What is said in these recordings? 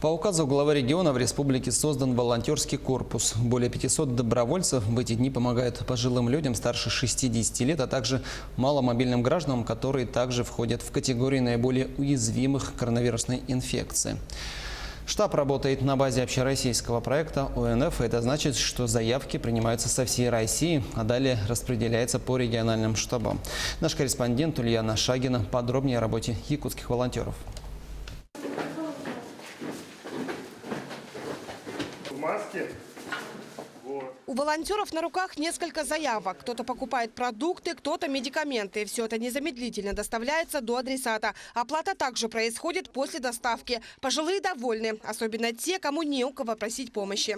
По указу главы региона в республике создан волонтерский корпус. Более 500 добровольцев в эти дни помогают пожилым людям старше 60 лет, а также маломобильным гражданам, которые также входят в категорию наиболее уязвимых к коронавирусной инфекции. Штаб работает на базе общероссийского проекта ОНФ. Это значит, что заявки принимаются со всей России, а далее распределяются по региональным штабам. Наш корреспондент Ульяна Шагина подробнее о работе якутских волонтеров. У волонтеров на руках несколько заявок. Кто-то покупает продукты, кто-то медикаменты. Все это незамедлительно доставляется до адресата. Оплата также происходит после доставки. Пожилые довольны, особенно те, кому не у кого просить помощи.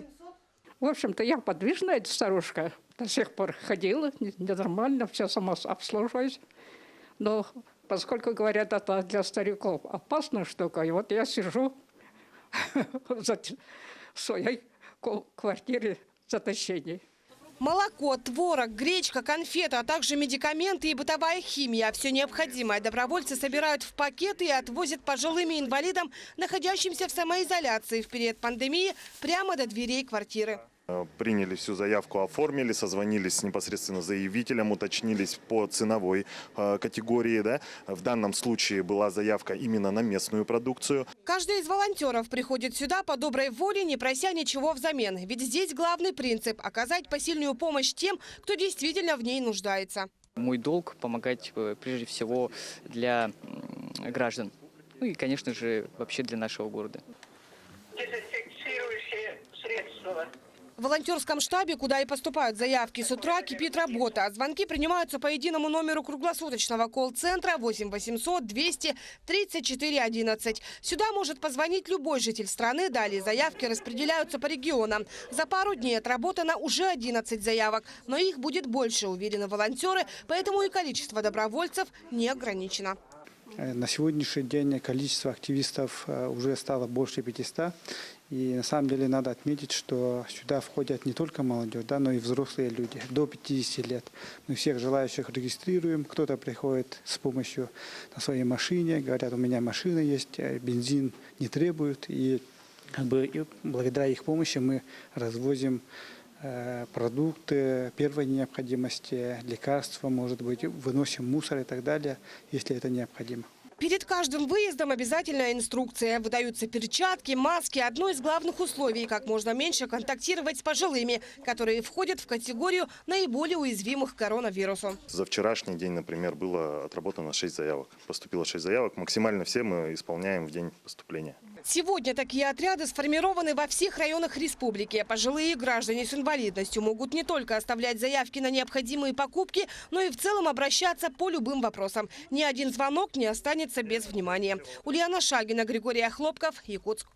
В общем-то, я подвижная старушка. До сих пор ходила, ненормально, все сама обслуживаюсь. Но поскольку, говорят, это для стариков опасная штука, и вот я сижу в своей квартире заточений. Молоко, творог, гречка, конфеты, а также медикаменты и бытовая химия. Все необходимое добровольцы собирают в пакеты и отвозят пожилым и инвалидам, находящимся в самоизоляции в период пандемии, прямо до дверей квартиры. Приняли всю заявку, оформили, созвонились непосредственно с заявителем, уточнились по ценовой категории. Да? В данном случае была заявка именно на местную продукцию. Каждый из волонтеров приходит сюда по доброй воле, не прося ничего взамен. Ведь здесь главный принцип – оказать посильную помощь тем, кто действительно в ней нуждается. Мой долг – помогать прежде всего для граждан. Ну и, конечно же, вообще для нашего города. Дезинфицирующие средства. В волонтерском штабе, куда и поступают заявки, с утра кипит работа. Звонки принимаются по единому номеру круглосуточного колл-центра 8 800 200 34 11. Сюда может позвонить любой житель страны. Далее заявки распределяются по регионам. За пару дней отработано уже 11 заявок. Но их будет больше, уверены волонтеры, поэтому и количество добровольцев не ограничено. На сегодняшний день количество активистов уже стало больше 500. И на самом деле надо отметить, что сюда входят не только молодежь, да, но и взрослые люди до 50 лет. Мы всех желающих регистрируем. Кто-то приходит с помощью на своей машине, говорят, у меня машина есть, бензин не требуют. И благодаря их помощи мы развозим продукты первой необходимости, лекарства, может быть, выносим мусор и так далее, если это необходимо. Перед каждым выездом обязательная инструкция. Выдаются перчатки, маски. Одно из главных условий – как можно меньше контактировать с пожилыми, которые входят в категорию наиболее уязвимых к коронавирусу. За вчерашний день, например, было отработано 6 заявок. Поступило 6 заявок. Максимально все мы исполняем в день поступления. Сегодня такие отряды сформированы во всех районах республики. Пожилые граждане с инвалидностью могут не только оставлять заявки на необходимые покупки, но и в целом обращаться по любым вопросам. Ни один звонок не останется без внимания. Ульяна Шагина, Григорий Охлопков, Якутск.